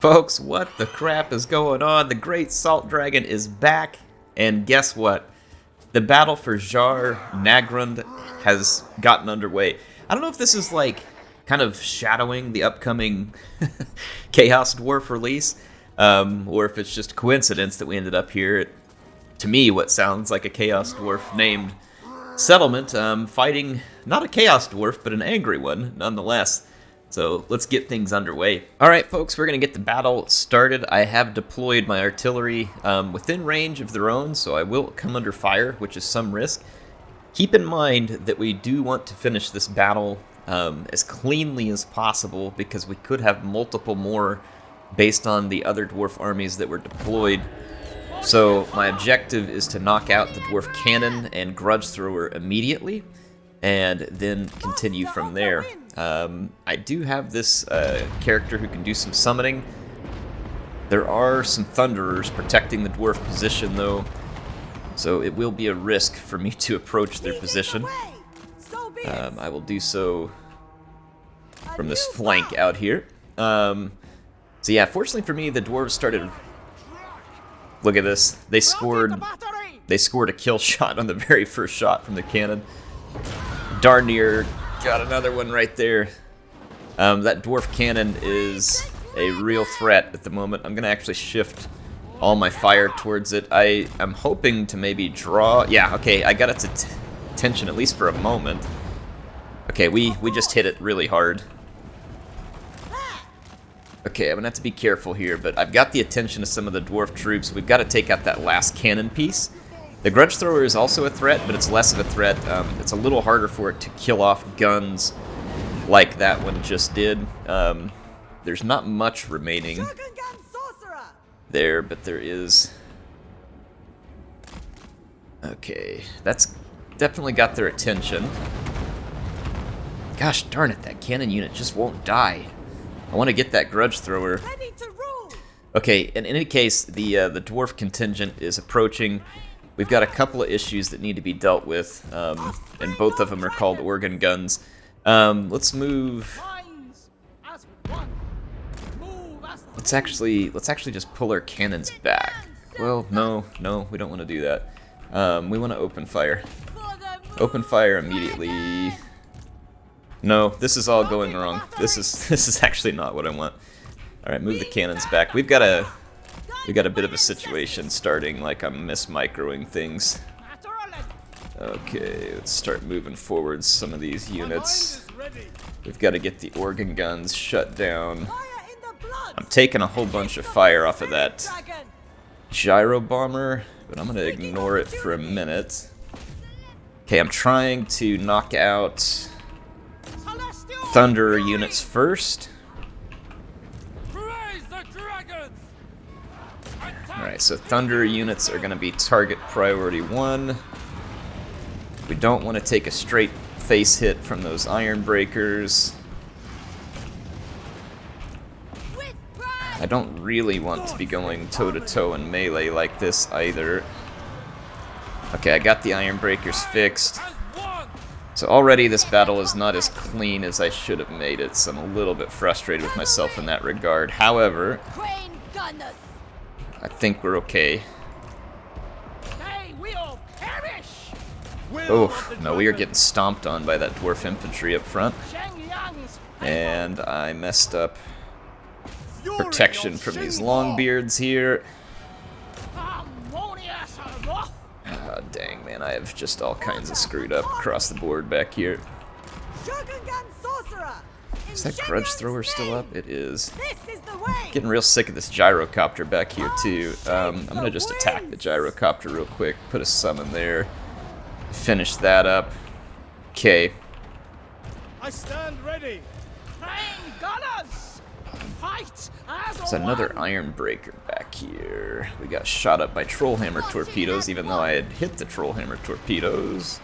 Folks, what the crap is going on? The Great Salt Dragon is back, and guess what? The battle for Jar Nagrund has gotten underway. I don't know if this is like kind of shadowing the upcoming Chaos Dwarf release, or if it's just a coincidence that we ended up here at, to me, what sounds like a Chaos Dwarf named settlement, fighting not a Chaos Dwarf, but an angry one, nonetheless. So let's get things underway. Alright folks, we're going to get the battle started. I have deployed my artillery within range of their own, so I will come under fire, which is some risk. Keep in mind that we do want to finish this battle as cleanly as possible, because we could have multiple more based on the other dwarf armies that were deployed. So my objective is to knock out the dwarf cannon and grudge thrower immediately, and then continue from there. I do have this character who can do some summoning. There are some Thunderers protecting the dwarf position though, so it will be a risk for me to approach their position. I will do so from this flank out here. So yeah, fortunately for me, the dwarves started... Look at this. They scored a kill shot on the very first shot from the cannon. Darn near got another one right there. That dwarf cannon is a real threat at the moment. I'm gonna actually shift all my fire towards it. I'm hoping to maybe draw... Yeah, okay, I got its attention at least for a moment. Okay, we just hit it really hard. Okay, I'm gonna have to be careful here, but I've got the attention of some of the dwarf troops. We've got to take out that last cannon piece. The grudge thrower is also a threat, but it's less of a threat. It's a little harder for it to kill off guns like that one just did. There's not much remaining there, but there is... Okay, that's definitely got their attention. Gosh darn it, that cannon unit just won't die. I want to get that grudge thrower. Okay, in any case, the dwarf contingent is approaching. We've got a couple of issues that need to be dealt with, and both of them are called organ guns. Let's move. Let's actually just pull our cannons back. Well, no, we don't want to do that. We want to open fire. Open fire immediately. No, this is all going wrong. This is actually not what I want. All right, move the cannons back. We got a bit of a situation starting, like I'm mismicroing things. Okay, let's start moving forward some of these units. We've got to get the organ guns shut down. I'm taking a whole bunch of fire off of that gyro bomber, but I'm going to ignore it for a minute. Okay, I'm trying to knock out Thunder units first. Alright, so Thunder units are going to be target priority 1. We don't want to take a straight face hit from those iron breakers. I don't really want to be going toe-to-toe in melee like this either. Okay, I got the iron breakers fixed. So already this battle is not as clean as I should have made it, so I'm a little bit frustrated with myself in that regard. However, I think we're okay. Oh, no, we are getting stomped on by that dwarf infantry up front. And I messed up protection from these longbeards here. Oh, dang, man, I have just all kinds of screwed up across the board back here. Is that grudge thrower still up? It is. Getting real sick of this gyrocopter back here, too. I'm going to just attack the gyrocopter real quick, put a summon there, finish that up. Okay. I stand ready. There's another iron breaker back here. We got shot up by trollhammer torpedoes, even though I had hit the trollhammer torpedoes.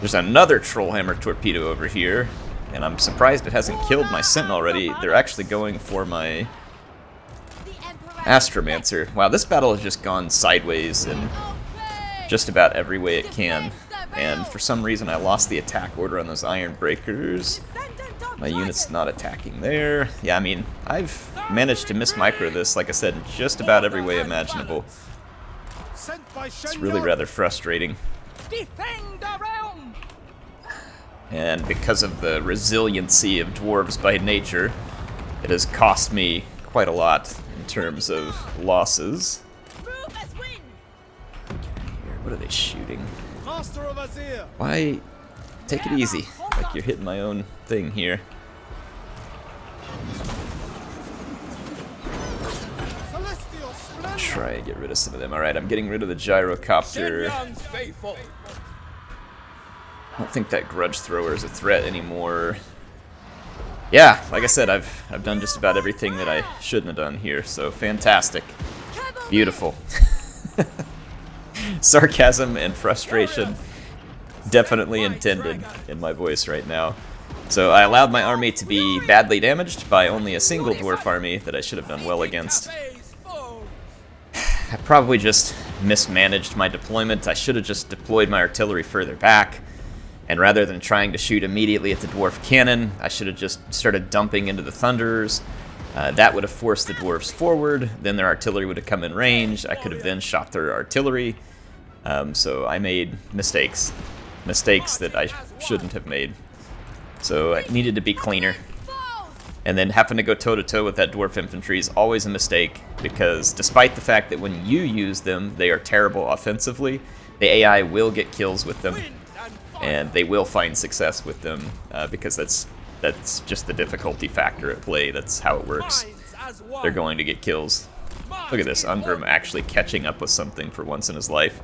There's another trollhammer torpedo over here, and I'm surprised it hasn't killed my sentinel already. They're actually going for my astromancer. Wow, this battle has just gone sideways in just about every way it can. And for some reason I lost the attack order on those iron breakers. My unit's not attacking there. Yeah, I mean, I've managed to miss-micro this, like I said, in just about every way imaginable. It's really rather frustrating. And because of the resiliency of dwarves by nature, it has cost me quite a lot in terms of losses. What are they shooting? Why? Take it easy. Like you're hitting my own thing here. Try and get rid of some of them. Alright, I'm getting rid of the gyrocopter. I don't think that grudge thrower is a threat anymore. Yeah, like I said, I've done just about everything that I shouldn't have done here, so fantastic. Beautiful. Sarcasm and frustration definitely intended in my voice right now. So I allowed my army to be badly damaged by only a single dwarf army that I should have done well against. I probably just mismanaged my deployment. I should have just deployed my artillery further back. And rather than trying to shoot immediately at the dwarf cannon, I should have just started dumping into the thunderers. That would have forced the dwarves forward. Then their artillery would have come in range. I could have then shot their artillery. So I made mistakes. Mistakes that I shouldn't have made. So I needed to be cleaner. And then having to go toe-to-toe with that dwarf infantry is always a mistake, because despite the fact that when you use them, they are terrible offensively, the AI will get kills with them, and they will find success with them, because that's just the difficulty factor at play. That's how it works. They're going to get kills. Look at this, Ungrim actually catching up with something for once in his life.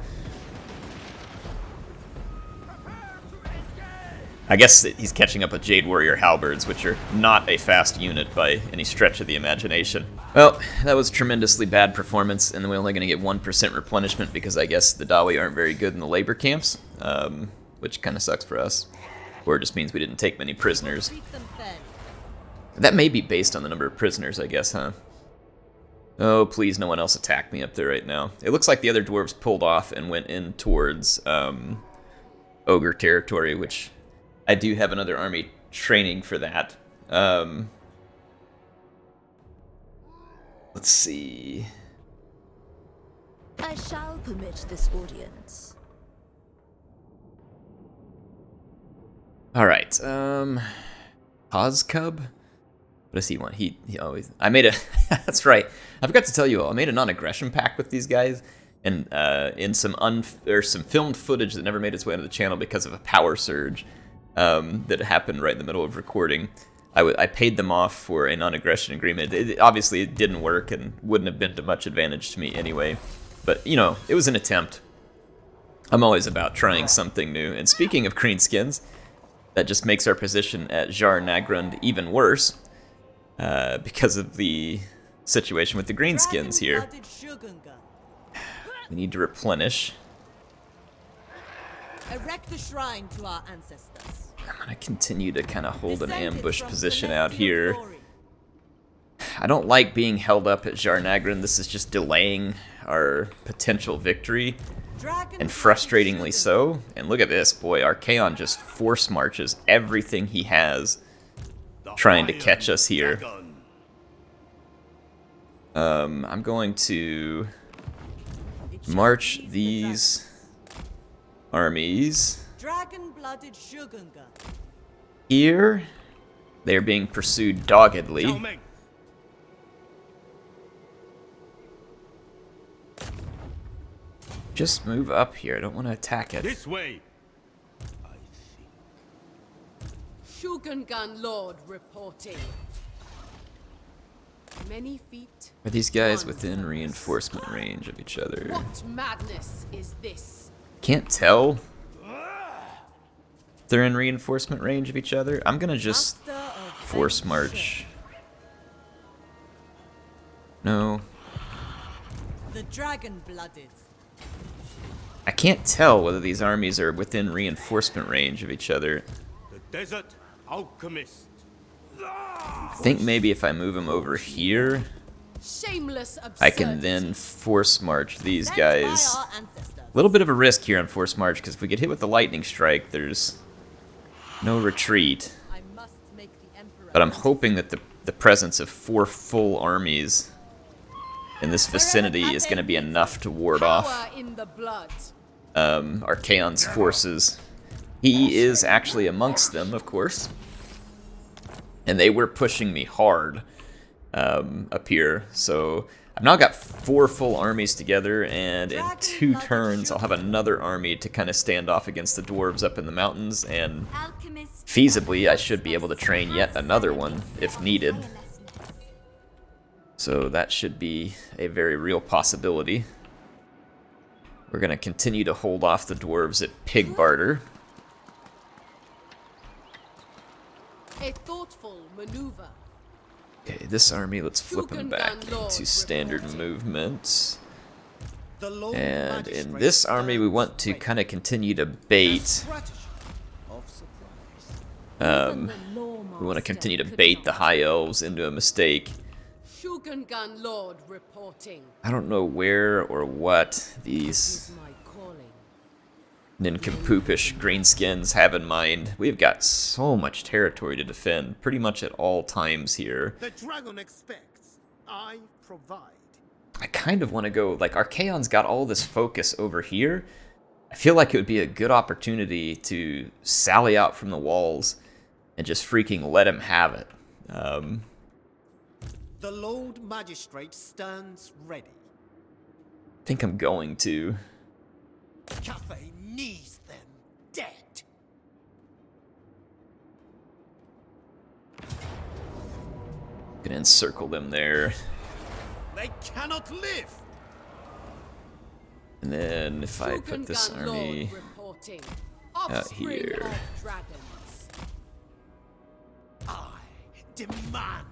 I guess he's catching up with Jade Warrior Halberds, which are not a fast unit by any stretch of the imagination. Well, that was a tremendously bad performance, and we're only going to get 1% replenishment because I guess the Dawi aren't very good in the labor camps, which kind of sucks for us. Or it just means we didn't take many prisoners. That may be based on the number of prisoners, I guess, huh? Oh, please, no one else attack me up there right now. It looks like the other dwarves pulled off and went in towards Ogre territory, which I do have another army training for that. Let's see. I shall permit this audience. Alright, Ozcub? What does he want? He always... I made a... That's right. I forgot to tell you all. I made a non-aggression pact with these guys, and in some filmed footage that never made its way onto the channel because of a power surge that happened right in the middle of recording. I paid them off for a non-aggression agreement. Obviously, it didn't work and wouldn't have been to much advantage to me anyway. But, you know, it was an attempt. I'm always about trying something new. And speaking of greenskins, that just makes our position at Jar Nagrund even worse because of the situation with the greenskins here. We need to replenish. Erect a shrine to our ancestors. I'm going to continue to kind of hold an ambush position out here. I don't like being held up at Jar Nagrund. This is just delaying our potential victory, and frustratingly so. And look at this, boy, Archaon just force marches everything he has trying to catch us here. I'm going to march these armies here. They're being pursued doggedly. Just move up here. I don't want to attack it. This way. Shogungan Lord reporting. Many feet. Are these guys within reinforcement range of each other? What madness is this? Can't tell. They're in reinforcement range of each other. I'm gonna just force march. No. The dragon-blooded. I can't tell whether these armies are within reinforcement range of each other. The desert alchemist. I think maybe if I move them over here, Shameless I can then force march these guys. A little bit of a risk here on force march, because if we get hit with the lightning strike, there's no retreat. I must make the But I'm hoping that the presence of 4 full armies in this vicinity is going to be enough to ward off Power in the blood. Archaon's forces. He is actually amongst them, of course. And they were pushing me hard up here. So I've now got 4 full armies together, and in 2 turns I'll have another army to kind of stand off against the dwarves up in the mountains, and feasibly I should be able to train yet another one if needed. So that should be a very real possibility. We're going to continue to hold off the dwarves at Pig Barter. A thoughtful maneuver. Okay, this army, let's flip them back into standard movement. And in this army, we want to kind of continue to bait. We want to continue to bait the High Elves into a mistake. Shogungan Lord reporting. I don't know where or what these My calling. nincompoopish greenskins have in mind. We've got so much territory to defend, pretty much at all times here. The dragon expects. I provide. I kind of want to go, like, Archaon's got all this focus over here. I feel like it would be a good opportunity to sally out from the walls and just freaking let him have it. The Lord Magistrate stands ready. I think I'm going to. Cathay needs them dead. Gonna encircle them there. They cannot live. And then if I put this Shogungan army Lord reporting. out Offspring here. of dragons. I demand.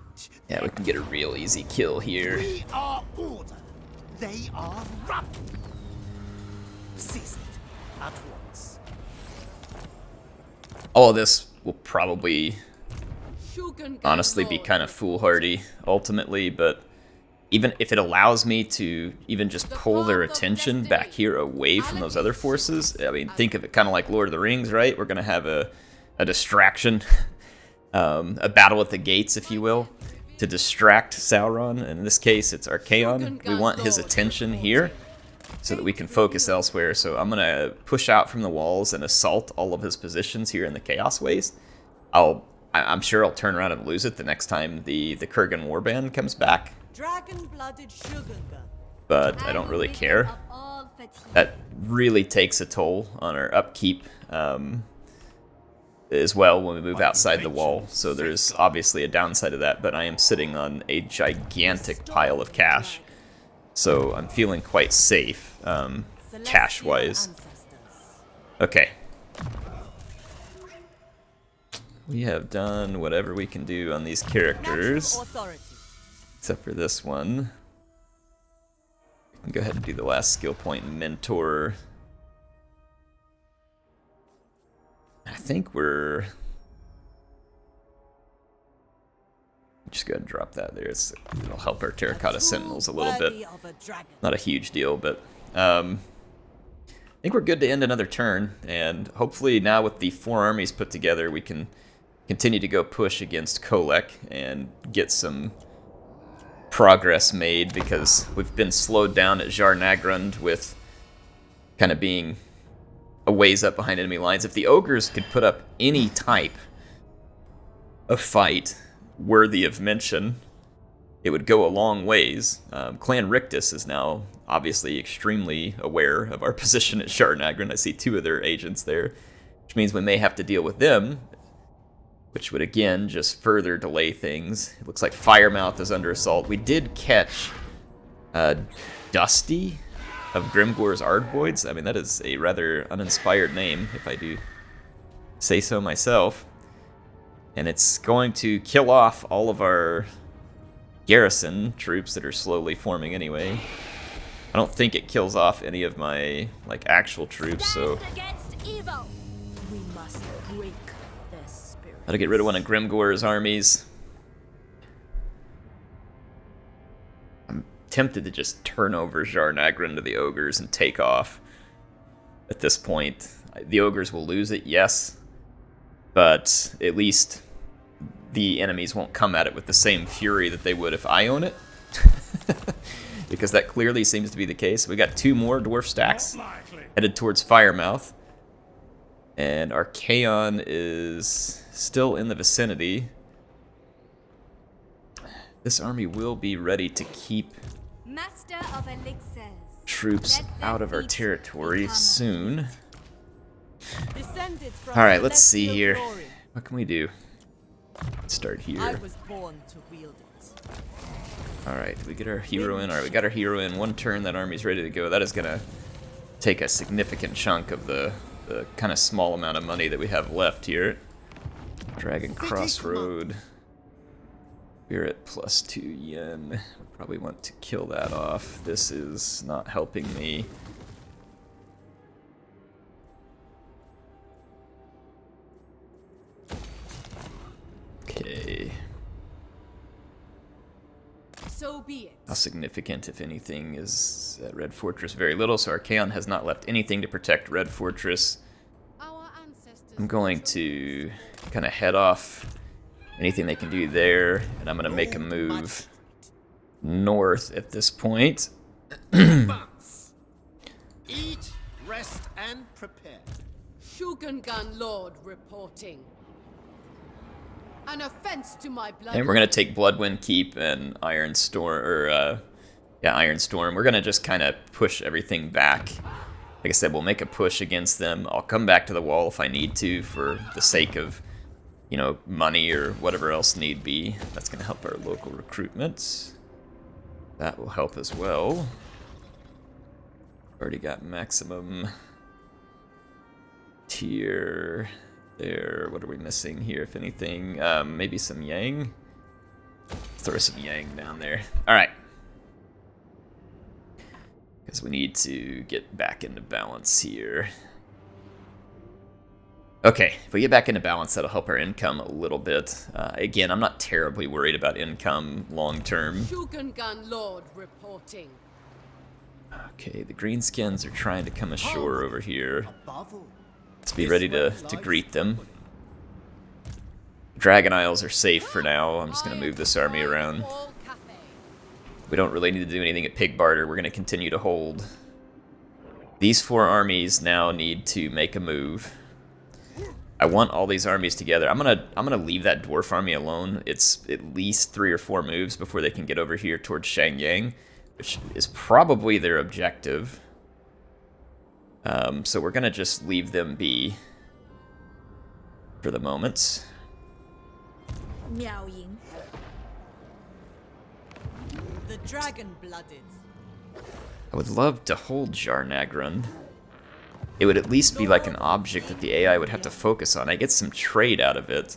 Yeah, we can get a real easy kill here. We are order. They are rabble. Seize it at once. All of this will probably Shogungan honestly be Lord kind of foolhardy ultimately, but even if it allows me to even just pull their attention back here away from those other forces, I mean, think of it kind of like Lord of the Rings, right? We're going to have a distraction, a battle at the gates, if you will, to distract Sauron. And in this case, it's Archaon. We want his attention here so that we can focus elsewhere. So I'm going to push out from the walls and assault all of his positions here in the Chaos Waste. I'm sure I'll turn around and lose it the next time the Kurgan Warband comes back. Dragon-blooded Shogungan. But I don't really care. That really takes a toll on our upkeep as well when we move outside the wall. So there's obviously a downside to that, but I am sitting on a gigantic pile of cash. So I'm feeling quite safe, cash-wise. Okay. We have done whatever we can do on these characters. Except for this one. We can go ahead and do the last skill point, Mentor. I think we're... Just go ahead and drop that there. It'll help our Terracotta Sentinels a little bit. Not a huge deal, but... I think we're good to end another turn, and hopefully now with the 4 armies put together, we can continue to go push against Kholek and get some progress made, because we've been slowed down at Jar-Nagrund with kind of being a ways up behind enemy lines. If the ogres could put up any type of fight worthy of mention, it would go a long ways. Clan Rictus is now obviously extremely aware of our position at Jar-Nagrund. I see 2 of their agents there, which means we may have to deal with them, which would again just further delay things. It looks like Firemouth is under assault. We did catch Dusty of Grimgor's Ardvoids. I mean, that is a rather uninspired name, if I do say so myself. And it's going to kill off all of our garrison troops that are slowly forming anyway. I don't think it kills off any of my actual troops, so We must break their spirit. I'll get rid of one of Grimgor's armies. I'm tempted to just turn over Jar-Nagrund to the ogres and take off. At this point, the ogres will lose it, yes, but at least the enemies won't come at it with the same fury that they would if I own it. Because that clearly seems to be the case. We got 2 more dwarf stacks headed towards Firemouth. And our Kaon is still in the vicinity. This army will be ready to keep Master of elixirs. troops out of our territory soon. Descended from Alright, let's see celestial here. glory. What can we do? Let's start I here. was born to wield it. Alright, we get our hero in. Alright, we got our hero in. 1 turn, that army's ready to go. That is going to take a significant chunk of the kind of small amount of money that we have left here. Dragon Crossroad. We're at +2 yen. We probably want to kill that off. This is not helping me. Okay. So be it. How significant, if anything, is at Red Fortress? Very little, so Archaon has not left anything to protect Red Fortress. Our ancestors. I'm going to kind of head off anything they can do there, and I'm going to make a move north at this point. Advance. Eat, rest, and prepare. Shogungan Lord reporting. An offense to my blood. And we're going to take Bloodwind Keep and Iron Storm, or, Iron Storm. We're going to just kind of push everything back. Like I said, we'll make a push against them. I'll come back to the wall if I need to for the sake of, you know, money or whatever else need be. That's going to help our local recruitment. That will help as well. Already got maximum tier there. What are we missing here, if anything? Maybe some Yang? Throw some Yang down there. Alright. Because we need to get back into balance here. Okay, if we get back into balance, that'll help our income a little bit. Again, I'm not terribly worried about income long term. Shogungan Lord reporting. Okay, the Greenskins are trying to come ashore over here. Above all, Let's be ready to greet them. Dragon Isles are safe for now. I'm just going to move this army around. We don't really need to do anything at Pig Barter. We're going to continue to hold. These 4 armies now need to make a move. I want all these armies together. I'm gonna leave that dwarf army alone. It's at least 3 or 4 moves before they can get over here towards Shangyang, which is probably their objective. So we're gonna just leave them be for the moment. Miao Ying. The dragon-blooded. I would love to hold Jarnagrund. It would at least be like an object that the AI would have to focus on. I get some trade out of it.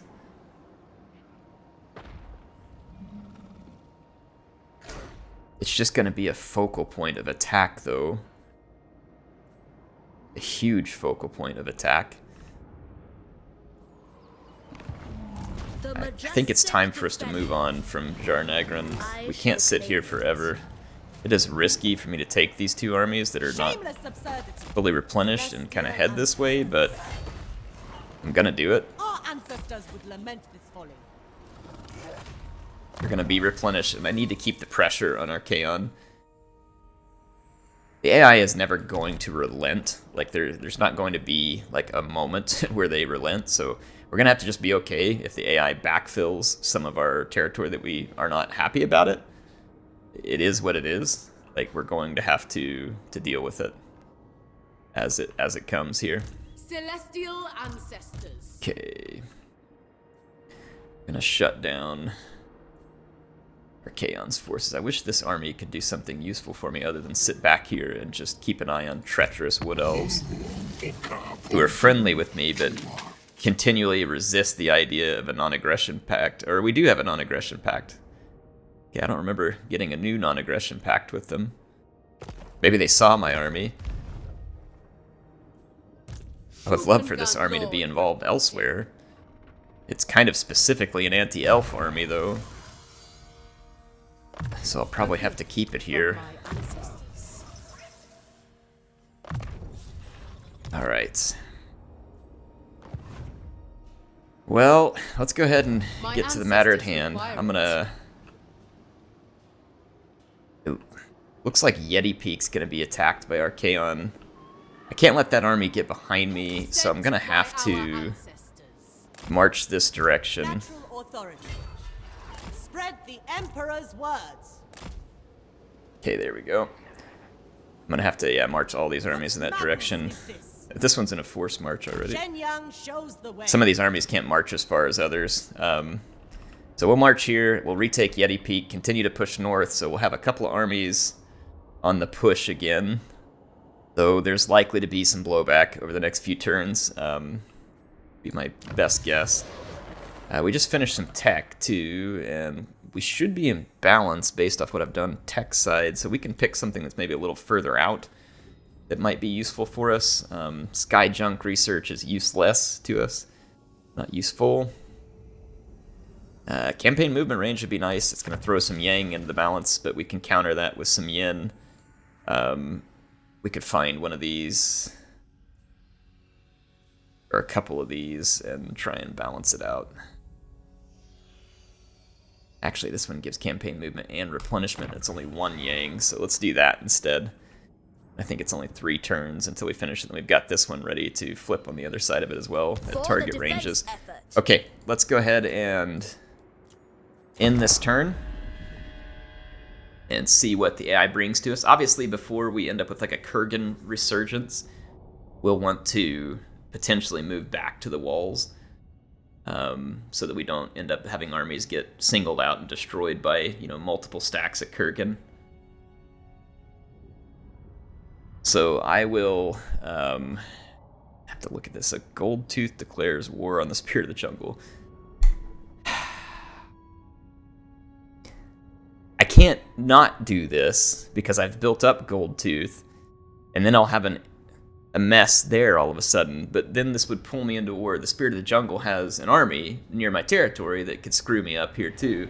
It's just going to be a focal point of attack, though. A huge focal point of attack. I think it's time for us to move on from Jarnagrund. We can't sit here forever. It is risky for me to take these 2 armies that are not Shameless absurdity. fully replenished and kind of head this way, but I'm gonna do it. Our ancestors would lament this folly. They're gonna be replenished, and I need to keep the pressure on Archaon. The AI is never going to relent. Like, there's not going to be, like, a moment where they relent, so we're gonna have to just be okay if the AI backfills some of our territory that we are not happy about it. It is what it is. Like, we're going to have to deal with it as it comes here. Celestial ancestors. Okay. Gonna shut down Archaon's forces. I wish this army could do something useful for me other than sit back here and just keep an eye on treacherous wood elves who are friendly with me but continually resist the idea of a non-aggression pact. Or we do have a non-aggression pact. Okay, I don't remember getting a new non-aggression pact with them. Maybe they saw my army. I would love for this army to be involved elsewhere. It's kind of specifically an anti-elf army, though. So I'll probably have to keep it here. Alright. Well, let's go ahead and My get to the matter at ancestors hand. require I'm gonna... Ooh, looks like Yeti Peak's gonna be attacked by Archaon. I can't let that army get behind me, so I'm gonna have to march this direction. Natural authority. Spread the Emperor's words. Okay, there we go. I'm gonna have to, yeah, march all these armies in that direction. This one's in a forced march already. Shenyang shows the way. Some of these armies can't march as far as others. So we'll march here, we'll retake Yeti Peak, continue to push north, so we'll have a couple of armies on the push again. Though there's likely to be some blowback over the next few turns. Be my best guess. We just finished some tech too, and we should be in balance based off what I've done tech side, so we can pick something that's maybe a little further out that might be useful for us. Sky junk research is useless to us, not useful. Campaign movement range would be nice. It's going to throw some yang into the balance, but we can counter that with some yin. We could find one of these, or a couple of these, and try and balance it out. Actually, this one gives campaign movement and replenishment. It's only 1 yang, so let's do that instead. I think it's only 3 turns until we finish it, and we've got this one ready to flip on the other side of it as well at target ranges. Okay, let's go ahead and end this turn and see what the AI brings to us. Obviously, before we end up with like a Kurgan resurgence, we'll want to potentially move back to the walls, so that we don't end up having armies get singled out and destroyed by, you know, multiple stacks of Kurgan. So I will have to look at this. A Gold Tooth declares war on the Spirit of the Jungle. I can't not do this because I've built up Gold Tooth, and then I'll have a mess there all of a sudden, but then this would pull me into war. The Spirit of the Jungle has an army near my territory that could screw me up here too.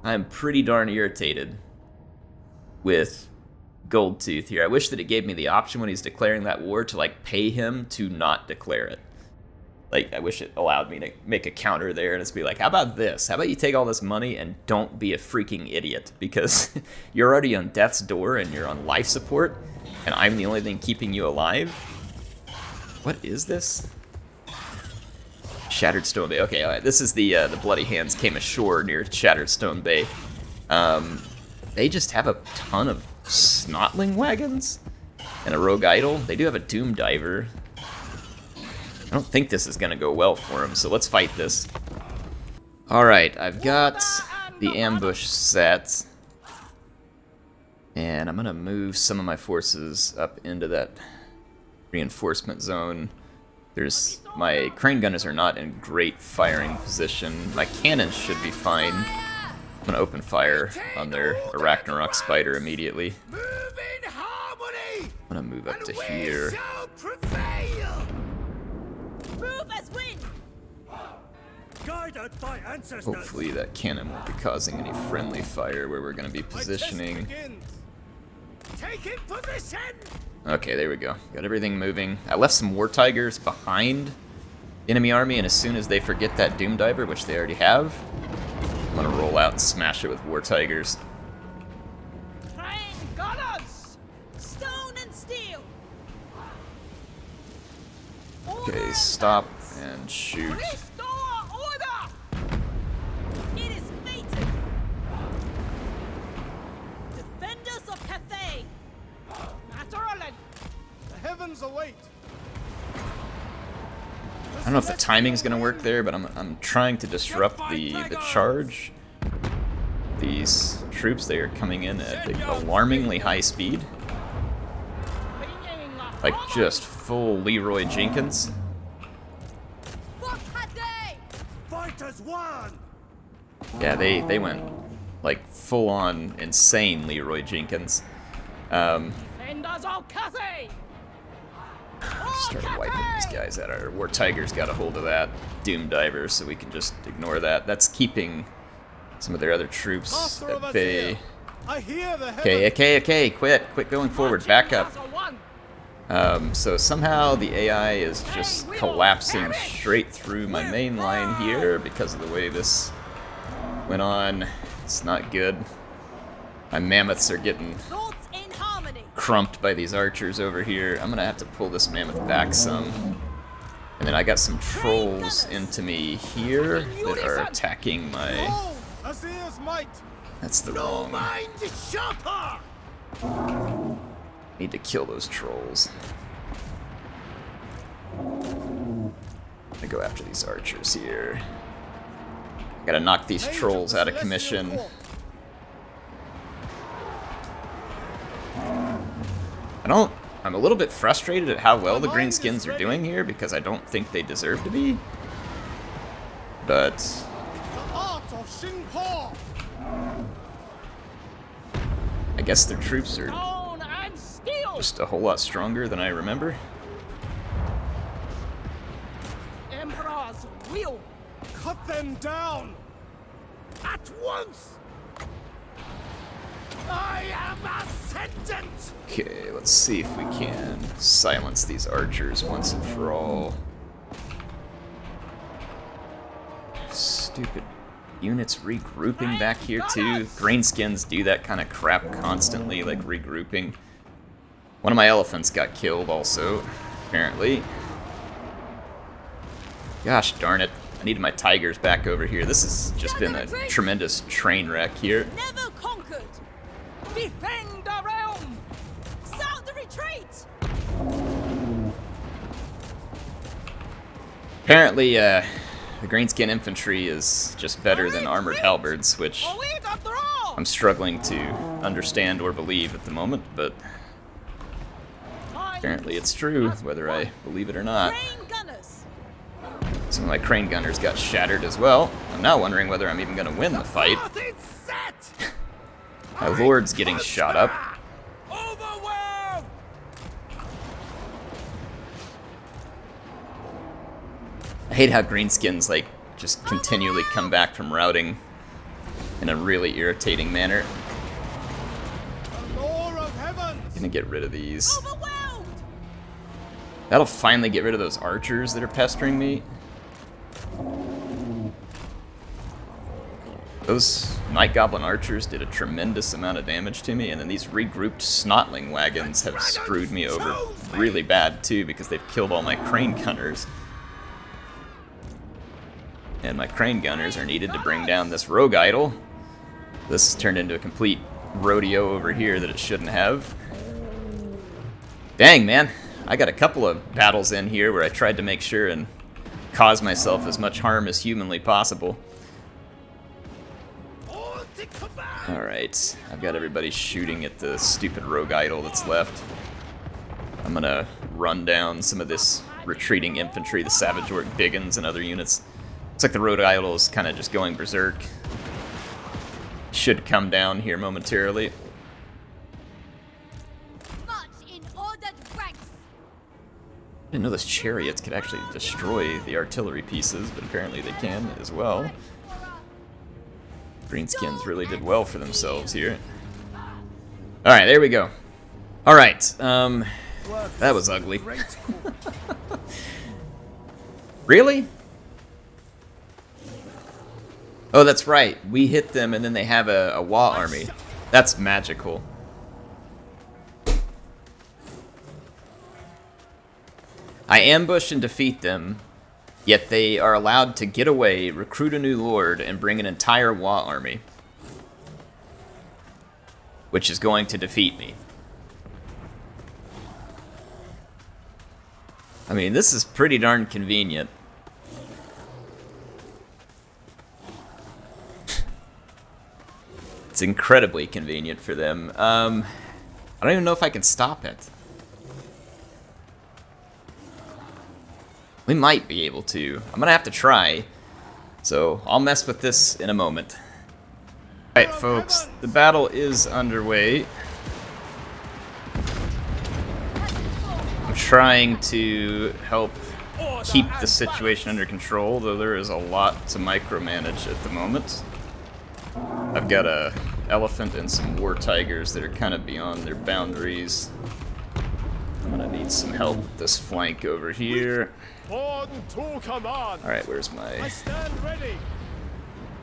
I'm pretty darn irritated with Goldtooth here. I wish that it gave me the option when he's declaring that war to like pay him to not declare it. Like, I wish it allowed me to make a counter there and just be like, how about this? How about you take all this money and don't be a freaking idiot? Because you're already on death's door and you're on life support, and I'm the only thing keeping you alive? What is this? Shattered Stone Bay. Okay, all right. This is the Bloody Hands came ashore near Shattered Stone Bay. They just have a ton of Snotling wagons and a Rogue Idol. They do have a Doom Diver. I don't think this is going to go well for him, so let's fight this. Alright, I've got the ambush set. And I'm going to move some of my forces up into that reinforcement zone. There's my crane gunners are not in great firing position. My cannons should be fine. I'm going to open fire on their Arachnarok Spider immediately. I'm going to move up to here. Hopefully that cannon won't be causing any friendly fire where we're going to be positioning. Okay, there we go. Got everything moving. I left some War Tigers behind the enemy army, and as soon as they forget that Doom Diver, which they already have, I'm going to roll out and smash it with War Tigers. Okay, stop and shoot. Await. I don't know if the timing's gonna work there, but I'm trying to disrupt the charge. These troops, they are coming in at alarmingly high speed. Like just full Leroy Jenkins. Yeah, they went like full on insane Leroy Jenkins. Started wiping these guys out. Our War Tigers got a hold of that Doom Diver, so we can just ignore that. That's keeping some of their other troops at bay. Okay, quit going forward. Back up. So somehow the AI is just collapsing straight through my main line here because of the way this went on. It's not good. My mammoths are getting Thoughts in harmony. crumped by these archers over here. I'm gonna have to pull this mammoth back some. And then I got some trolls into me here that are attacking my... That's the wrong... Mind sharper! Need to kill those trolls. I go after these archers here. Gotta knock these trolls out of commission. I'm a little bit frustrated at how well the greenskins are doing here because I don't think they deserve to be. But I guess their troops are just a whole lot stronger than I remember. Emperor's will! Cut them down! At once! I am ascendant! Okay, let's see if we can silence these archers once and for all. Stupid units regrouping back here too. Greenskins do that kind of crap constantly, like regrouping. One of my elephants got killed also, apparently. Gosh darn it. I needed my tigers back over here. This has just been a tremendous train wreck here. Never conquered. Defend our realm. Sound the retreat. Apparently, the greenskin infantry is just better than armored halberds, which I'm struggling to understand or believe at the moment, but apparently it's true, whether I believe it or not. Train gunners. Some of my crane gunners got shattered as well. I'm now wondering whether I'm even going to win the fight. My lord's getting shot up. Overwhelm! I hate how greenskins, like, just continually come back from routing in a really irritating manner. The Lord of Heavens! Gonna get rid of these. Overwhelmed. That'll finally get rid of those archers that are pestering me. Those Night Goblin archers did a tremendous amount of damage to me, and then these regrouped Snotling wagons have screwed me over really bad too because they've killed all my crane gunners. And my crane gunners are needed to bring down this rogue idol. This has turned into a complete rodeo over here that it shouldn't have. Dang, man. I got a couple of battles in here where I tried to make sure and cause myself as much harm as humanly possible. Alright, I've got everybody shooting at the stupid rogue idol that's left. I'm gonna run down some of this retreating infantry, the Savage Orc Biggins and other units. Looks like the rogue idol is kind of just going berserk. Should come down here momentarily. March in ordered ranks. I didn't know those chariots could actually destroy the artillery pieces, but apparently they can as well. Greenskins really did well for themselves here. Alright, there we go. Alright, that was ugly. Really? Oh, that's right. We hit them and then they have a Wa army. That's magical. I ambush and defeat them, yet they are allowed to get away, recruit a new lord, and bring an entire Wa army. Which is going to defeat me. I mean, this is pretty darn convenient. It's incredibly convenient for them. I don't even know if I can stop it. We might be able to. I'm gonna have to try. So I'll mess with this in a moment. Alright, folks, the battle is underway. I'm trying to help keep the situation under control, though there is a lot to micromanage at the moment. I've got a elephant and some war tigers that are kind of beyond their boundaries. I'm gonna need some help with this flank over here. On to command. Alright, where's I my stand ready.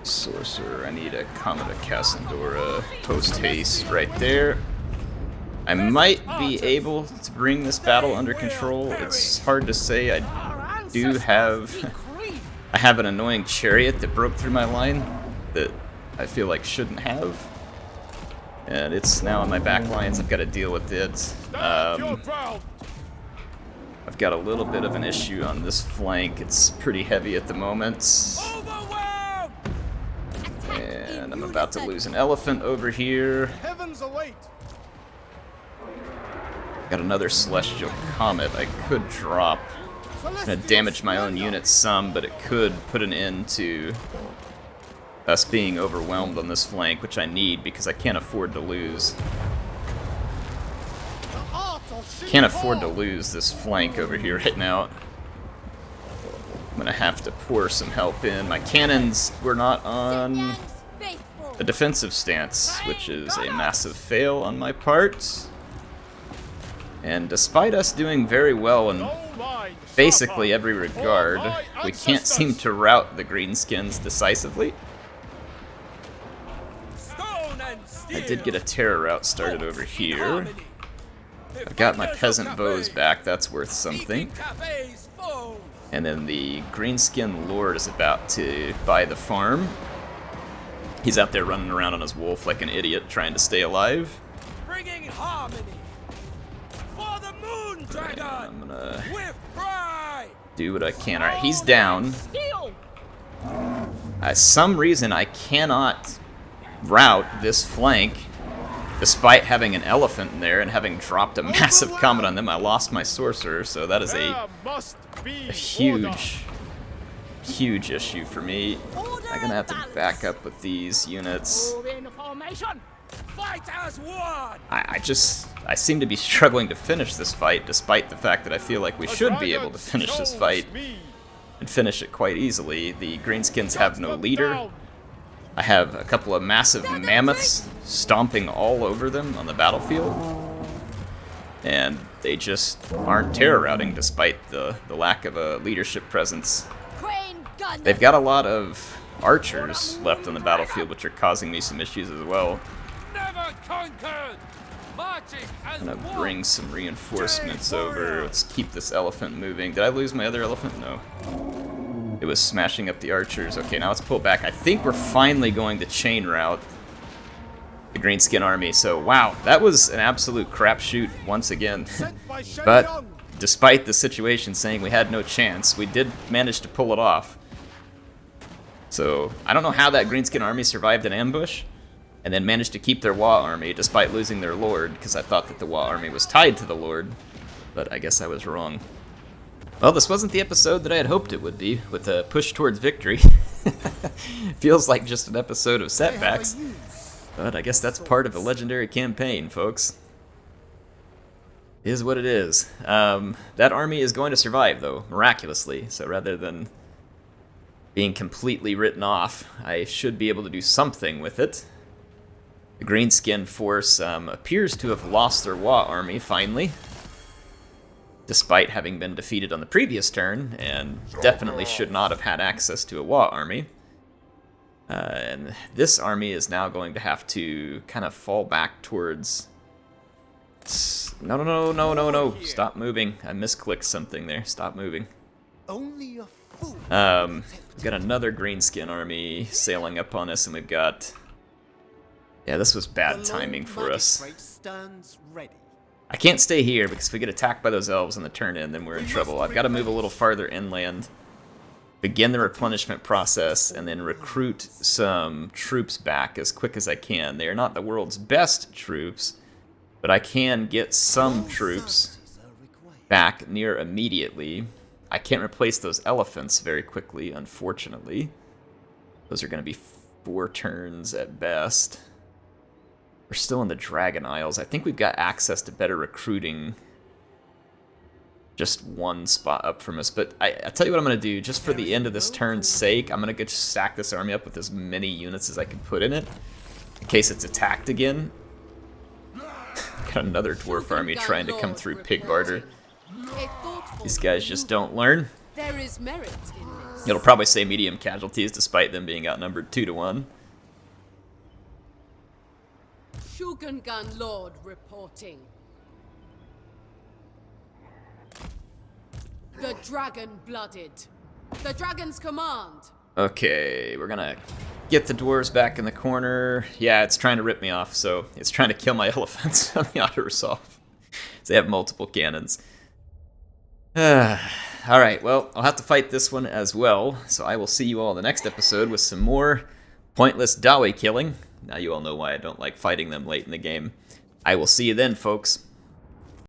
sorcerer? I need a Comet of Cassandora post haste right there. I might be able to bring this battle under control. It's hard to say. I do have I have an annoying chariot that broke through my line that I feel like shouldn't have. And it's now on my back lines. I've got to deal with it. I've got a little bit of an issue on this flank. It's pretty heavy at the moment. And I'm about to lose an elephant over here. Heavens await. Got another Celestial Comet I could drop. Gonna damage my own unit some, but it could put an end to us being overwhelmed on this flank, which I need because I can't afford to lose. Can't afford to lose this flank over here right now. I'm gonna have to pour some help in. My cannons were not on a defensive stance, which is a massive fail on my part. And despite us doing very well in basically every regard, we can't seem to rout the greenskins decisively. I did get a terror route started over here. I've got my peasant bows back, that's worth something. And then the greenskin lord is about to buy the farm. He's out there running around on his wolf like an idiot trying to stay alive. Bringing harmony for the moon dragon. I'm gonna With pride. do what I can. Alright, he's down. Some reason I cannot route this flank despite having an elephant in there and having dropped a massive comet on them. I lost my sorcerer, so that is a huge issue for me. I'm gonna have to back up with these units. I seem to be struggling to finish this fight, despite the fact that I feel like we should be able to finish this fight and finish it quite easily. The greenskins have no leader. I have a couple of massive mammoths stomping all over them on the battlefield, and they just aren't terror routing despite the lack of a leadership presence. They've got a lot of archers left on the battlefield, which are causing me some issues as well. I'm gonna bring some reinforcements over. Let's keep this elephant moving. Did I lose my other elephant? No. It was smashing up the archers. Okay, now let's pull back. I think we're finally going to chain route the greenskin army. So, wow, that was an absolute crapshoot once again. But despite the situation saying we had no chance, we did manage to pull it off. So, I don't know how that greenskin army survived an ambush and then managed to keep their Wa army despite losing their lord, because I thought that the Wa army was tied to the lord, but I guess I was wrong. Well, this wasn't the episode that I had hoped it would be, with a push towards victory. Feels like just an episode of setbacks, but I guess that's part of a legendary campaign, folks. It is what it is. That army is going to survive, though, miraculously, so rather than being completely written off, I should be able to do something with it. The greenskin force appears to have lost their Wa army, finally, despite having been defeated on the previous turn, and definitely should not have had access to a Wa army. And this army is now going to have to kind of fall back towards... No. Stop moving. I misclicked something there. Stop moving. Only a fool. We've got another greenskin army sailing up on us, and we've got... Yeah, this was bad timing for us. Stands ready. I can't stay here, because if we get attacked by those elves on the turn in, then we're in trouble. I've got to move a little farther inland, begin the replenishment process, and then recruit some troops back as quick as I can. They are not the world's best troops, but I can get some troops back near immediately. I can't replace those elephants very quickly, unfortunately. Those are going to be 4 turns at best. We're still in the Dragon Isles. I think we've got access to better recruiting. Just one spot up from us. But I'll tell you what I'm going to do. Just for the end of this turn's sake, I'm going to just stack this army up with as many units as I can put in it, in case it's attacked again. Got another dwarf army trying to come through pig barter. A thoughtful These guys just don't learn. There is merit in this. It'll probably say medium casualties despite them being outnumbered 2-1. Shogungan Lord reporting. The dragon blooded. The dragon's command. Okay, we're gonna get the dwarves back in the corner. Yeah, it's trying to rip me off, so it's trying to kill my elephants on the auto-resolve. They have multiple cannons. Alright, well, I'll have to fight this one as well, so I will see you all in the next episode with some more pointless Dawe killing. Now you all know why I don't like fighting them late in the game. I will see you then, folks.